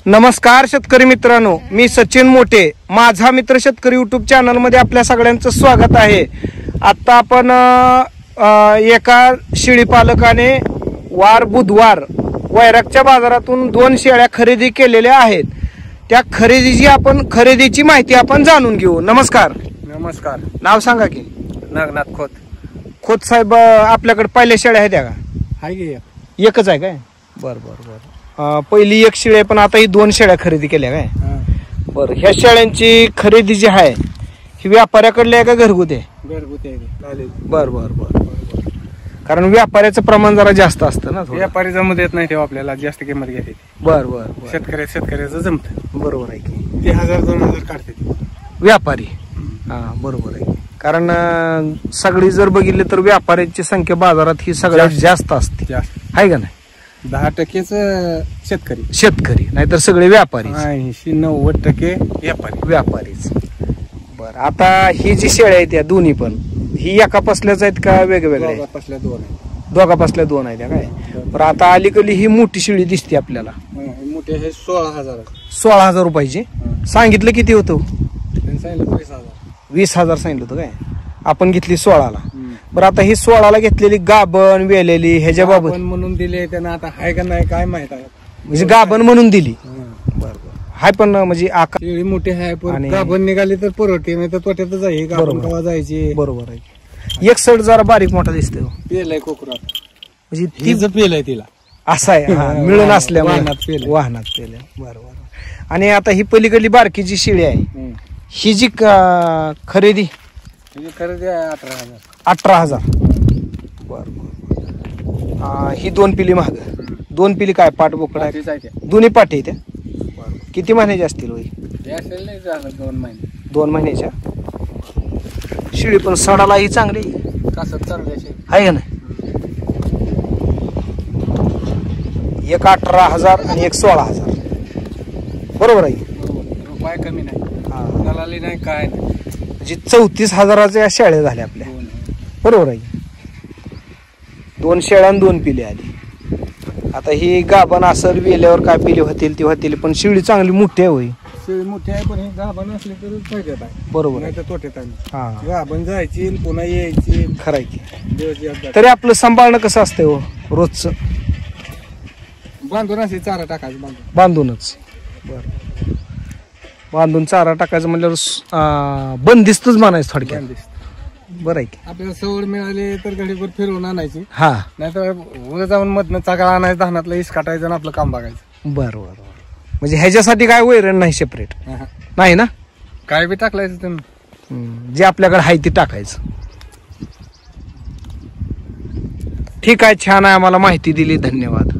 नमस्कार शेतकरी मित्रांनो, मी सचिन मोठे, माझा मित्र शेतकरी यूट्यूब चॅनल मध्ये आपल्या सगळ्यांचं स्वागत आहे। आता आपण एका शेळी पालकाने वार बुधवार वैरागच्या बाजारातून 2 शेळ्या खरेदी केलेल्या आहेत। त्या खरेदीची माहिती आपण जाणून घेऊ। नमस्कार। नमस्कार। नाव सांगा की? नागनाथ खोत। खोत साहेब, आपल्याकडे पहिल्या शेळ्या आहेत का? हाय की एकच आहे काय? बर बर बर। पहिली एक शेळी आहे, पण आता ही 2 शेळ्या खरेदी केल्या काय? बर, ह्या शेळ्यांची खरेदी जी आहे ही व्यापाऱ्याकडली आहे का घरगुती आहे? घरगुती आहे। बर बर बर बर। कारण व्यापाऱ्याचं प्रमाण जरा जास्त असतं ना, व्यापारी जमत येत नाही तेव्हा आपल्याला जास्त किंमत घेते। बर बर। शेतकऱ्याचं जमत। बरोबर आहे की 1000-2000 काढते व्यापारी। हा बरोबर आहे, कारण सगळी जर बघितली तर व्यापाऱ्यांची संख्या बाजारात ही सगळ्यात जास्त असते, आहे का नाही? 10% शेतकरी नाहीतर सगळे व्यापारी। 80-90% व्यापारीच। बर, आता ही जी शेळ्या आहेत त्या दोन्ही पण ही एका पसल्याच आहेत का वेगवेगळ्या? दोघापासल्या 2 आहेत काय? बरं, आता अलीकडली ही मोठी शेळी दिसते आपल्याला, मोठे हे 16,000 रुपयाची। सांगितलं किती होतं? 20,000 सांगितलं होतं काय? आपण घेतली 16ला। बरं, आता ही 16ला घेतलेली गाभण वेलेली ह्याच्या बाबत म्हणून दिले त्यांना, आता हाय का नाही काय माहित आहे, म्हणजे गाभण म्हणून दिली। बरं, हाय पण म्हणजे शेळी मोठी आहे, पण गाभण निघाली तर परवडते, नाही तर तोट्यातच आहे। गाभण कवा जायची? बरोबर आहे। एक सड जरा बारीक मोठा दिसतोय, पेलाय कोकरात, म्हणजे तिचं पेलाय तिला असं आहे। मिळून असल्यामुळे वाहनात पेल्या। बरोबर। आणि आता ही पलीकडली बारकी जी शेळी आहे ही जी खरेदी 18,000। बर बर। ही 2 पिली महाग, 2 पिली काय पाठ बोकडा दोन्ही पाठी त्या? किती महिन्याच्या असतील? 2 महिन्याच्या। शेळी पण सडाला ही चांगली आहे का नाही? एक 18,000 आणि एक 16,000, बरोबर आहे? रुपये कमी नाही, दलाली नाही काय नाही, म्हणजे 34,000च्या शेळ्या झाल्या आपल्या, बरोबर आहे? 2 शेळ्या आणि 2 पिले आली। आता ही गाभण असर वेल्यावर काय पिले होतील ती होतील, पण शेळी चांगली मोठी आहे होई। शेळी मोठी आहे, पण ही गाभण असली तर फायद्यात आहे, बरोबर नाही तर तोट्यात आहे। हा, गाभण जायची पुन्हा यायची, खरंय की। तरी आपलं सांभाळणं कसं असतंय हो रोजचं? बांधून असे चारा टाकायचं, बांधूनच। बर, बांधून चारा टाकायचं म्हणल्यावर बंदिस्तच म्हणायचं थोडक्यात, बरं आहे की? आपल्याला सवड मिळाली तर घडीभर फिरवून आणायची, हा, नाहीतर उद्या जाऊन मधनं चाकळा आणायचं, धानातला इस काटायचं आणि आपलं काम बघायचं। बरोबर। म्हणजे ह्याच्यासाठी काय वैरण नाही सेपरेट? नाही ना, काय बी टाकलायचं तुम्ही, जे आपल्याकडे आहे ते टाकायचं। ठीक आहे, छान आहे, आम्हाला माहिती दिली, धन्यवाद।